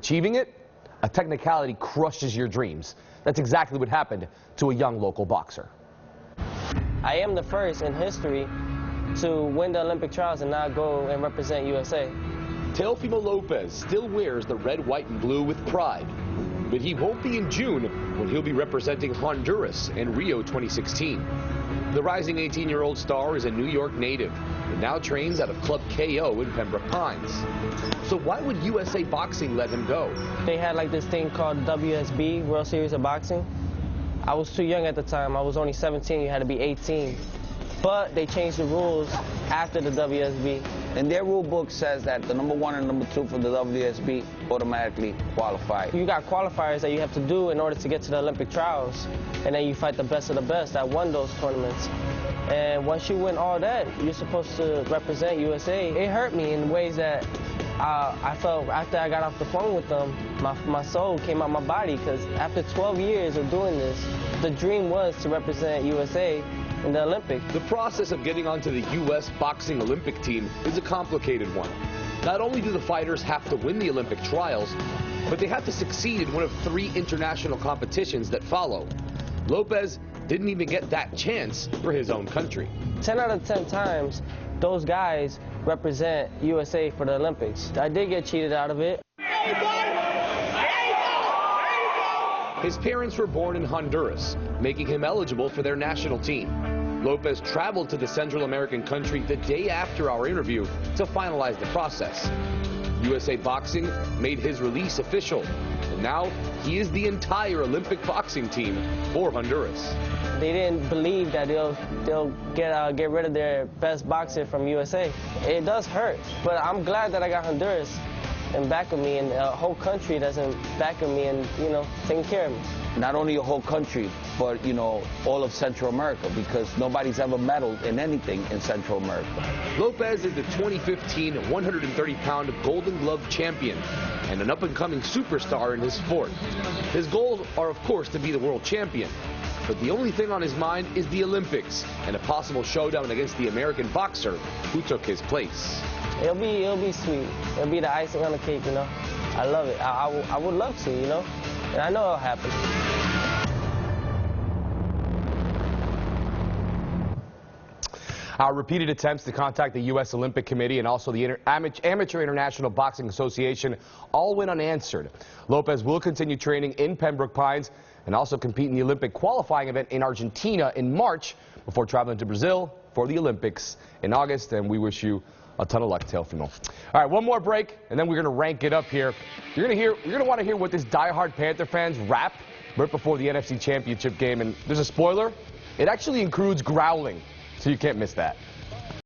achieving it, a technicality crushes your dreams. That's exactly what happened to a young local boxer. I am the first in history to win the Olympic trials and not go and represent USA. Teofimo Lopez still wears the red, white, and blue with pride. But he won't be in June when he'll be representing Honduras in Rio 2016. The rising 18-year-old star is a New York native and now trains out of Club KO in Pembroke Pines. So why would USA Boxing let him go? They had like this thing called WSB, World Series of Boxing. I was too young at the time. I was only 17. You had to be 18. But they changed the rules after the WSB. And their rule book says that the number 1 and number 2 for the WSB automatically qualify. You got qualifiers that you have to do in order to get to the Olympic trials. And then you fight the best of the best that won those tournaments. And once you win all that, you're supposed to represent USA. It hurt me in ways that I felt after I got off the phone with them, my soul came out my body, because after 12 years of doing this, the dream was to represent USA in the Olympics. The process of getting onto the U.S. Boxing Olympic team is a complicated one. Not only do the fighters have to win the Olympic trials, but they have to succeed in one of 3 international competitions that follow. Lopez didn't even get that chance for his own country. 10 out of 10 times, those guys represent USA for the Olympics. I did get cheated out of it. His parents were born in Honduras, making him eligible for their national team. Lopez traveled to the Central American country the day after our interview to finalize the process. USA Boxing made his release official, and now he is the entire Olympic boxing team for Honduras. They didn't believe that they'll get rid of their best boxer from USA. It does hurt, but I'm glad that I got Honduras and back of me, and a whole country that's in back of me and, you know, taking care of me. Not only a whole country, but, you know, all of Central America, because nobody's ever medaled in anything in Central America. Lopez is the 2015 130-pound Golden Glove champion and an up-and-coming superstar in his sport. His goals are, of course, to be the world champion. But the only thing on his mind is the Olympics and a possible showdown against the American boxer who took his place. It'll be sweet. It'll be the icing on the cake, you know. I love it. I would love to, you know. And I know it'll happen. Our repeated attempts to contact the U.S. Olympic Committee and also the Amateur International Boxing Association all went unanswered. Lopez will continue training in Pembroke Pines and also compete in the Olympic qualifying event in Argentina in March before traveling to Brazil for the Olympics in August. And we wish you a ton of luck, Teofimo. All right, one more break, and then we're going to rank it up here. You're going to want to hear what this diehard Panther fans rap right before the NFC Championship game. And there's a spoiler. It actually includes growling, so you can't miss that.